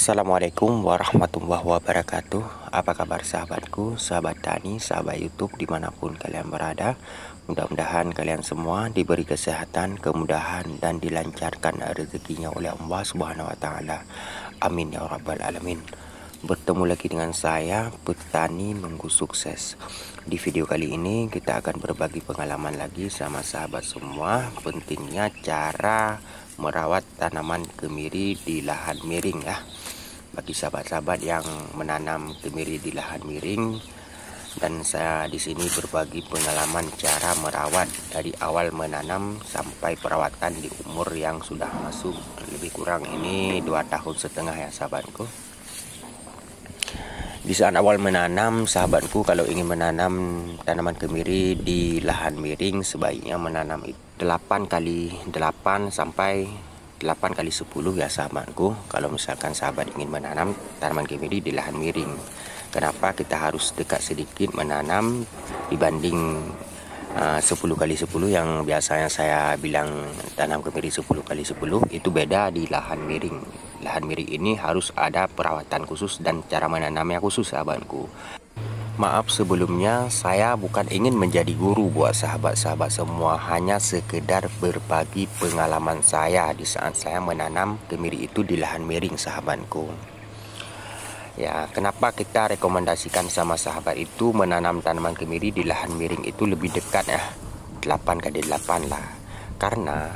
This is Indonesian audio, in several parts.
Assalamualaikum warahmatullahi wabarakatuh. Apa kabar sahabatku, sahabat tani, sahabat YouTube dimanapun kalian berada. Mudah-mudahan kalian semua diberi kesehatan, kemudahan, dan dilancarkan rezekinya oleh Allah Subhanahu wa Ta'ala. Amin ya Rabbal Alamin. Bertemu lagi dengan saya, petani nunggu sukses. Di video kali ini kita akan berbagi pengalaman lagi sama sahabat semua. Pentingnya cara merawat tanaman kemiri di lahan miring ya. Bagi sahabat-sahabat yang menanam kemiri di lahan miring, dan saya di sini berbagi pengalaman cara merawat dari awal menanam sampai perawatan di umur yang sudah masuk lebih kurang ini 2,5 tahun ya sahabatku. Di saat awal menanam, sahabatku, kalau ingin menanam tanaman kemiri di lahan miring, sebaiknya menanam 8 kali 8 sampai 8 kali 10 ya sahabatku. Kalau misalkan sahabat ingin menanam tanaman kemiri di lahan miring, kenapa kita harus dekat sedikit menanam dibanding 10 kali 10 yang biasanya saya bilang tanam kemiri 10 kali 10, itu beda di lahan miring. Lahan miring ini harus ada perawatan khusus dan cara menanamnya khusus sahabatku. Maaf sebelumnya, saya bukan ingin menjadi guru buat sahabat-sahabat semua, hanya sekedar berbagi pengalaman saya di saat saya menanam kemiri itu di lahan miring sahabatku. Ya, kenapa kita rekomendasikan sama sahabat itu menanam tanaman kemiri di lahan miring itu lebih dekat ya, 8 kali 8 lah. Karena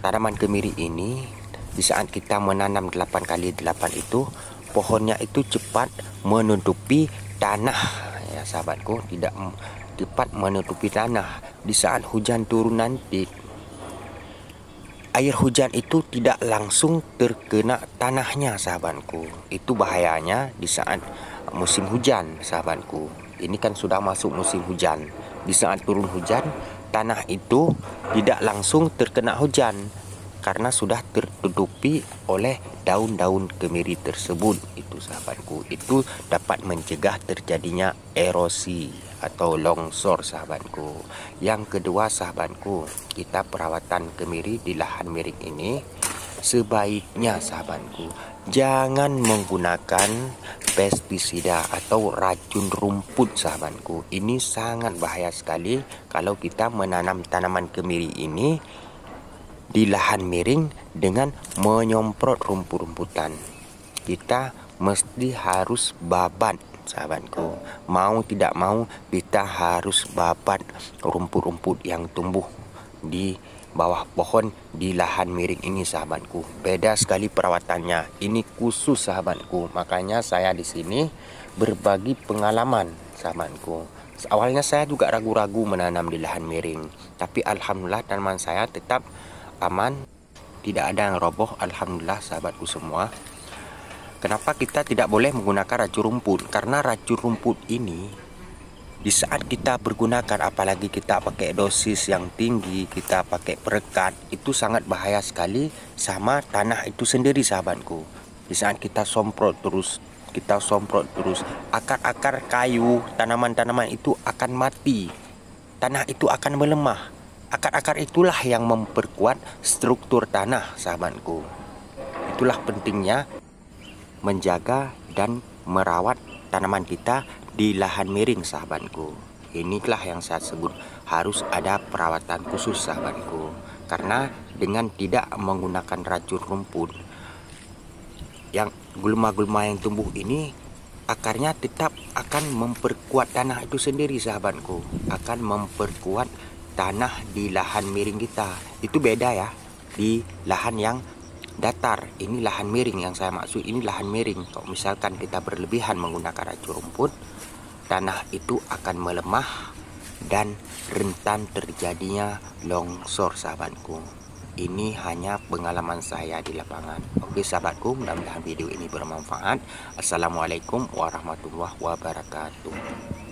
tanaman kemiri ini di saat kita menanam 8 kali 8 itu, pohonnya itu cepat menutupi tanah ya sahabatku, tidak cepat menutupi tanah. Di saat hujan turun nanti, air hujan itu tidak langsung terkena tanahnya sahabatku. Itu bahayanya di saat musim hujan sahabatku. Ini kan sudah masuk musim hujan. Di saat turun hujan, tanah itu tidak langsung terkena hujan karena sudah tertutupi oleh daun-daun kemiri tersebut. Itu sahabatku, itu dapat mencegah terjadinya erosi atau longsor sahabatku. Yang kedua sahabatku, kita perawatan kemiri di lahan miring ini sebaiknya sahabatku jangan menggunakan pestisida atau racun rumput sahabatku. Ini sangat bahaya sekali kalau kita menanam tanaman kemiri ini di lahan miring dengan menyemprot rumput-rumputan. Kita mesti harus babat sahabatku. Mau tidak mau kita harus babat rumput-rumput yang tumbuh di bawah pohon di lahan miring ini sahabatku. Beda sekali perawatannya. Ini khusus sahabatku. Makanya saya di sini berbagi pengalaman sahabatku. Awalnya saya juga ragu-ragu menanam di lahan miring, tapi alhamdulillah tanaman saya tetap aman, tidak ada yang roboh, alhamdulillah sahabatku semua. Kenapa kita tidak boleh menggunakan racun rumput? Karena racun rumput ini di saat kita bergunakan, apalagi kita pakai dosis yang tinggi, kita pakai perekat, itu sangat bahaya sekali sama tanah itu sendiri sahabatku. Di saat kita semprot terus, akar-akar kayu, tanaman-tanaman itu akan mati, tanah itu akan melemah. Akar-akar itulah yang memperkuat struktur tanah sahabatku. Itulah pentingnya menjaga dan merawat tanaman kita di lahan miring sahabatku. Inilah yang saya sebut harus ada perawatan khusus sahabatku. Karena dengan tidak menggunakan racun rumput, yang gulma-gulma yang tumbuh ini akarnya tetap akan memperkuat tanah itu sendiri sahabatku. Akan memperkuat tanah di lahan miring kita. Itu beda ya di lahan yang datar. Ini lahan miring yang saya maksud, ini lahan miring. Kalau misalkan kita berlebihan menggunakan racun rumput, tanah itu akan melemah dan rentan terjadinya longsor sahabatku. Ini hanya pengalaman saya di lapangan. Oke sahabatku, mudah-mudahan video ini bermanfaat. Assalamualaikum warahmatullahi wabarakatuh.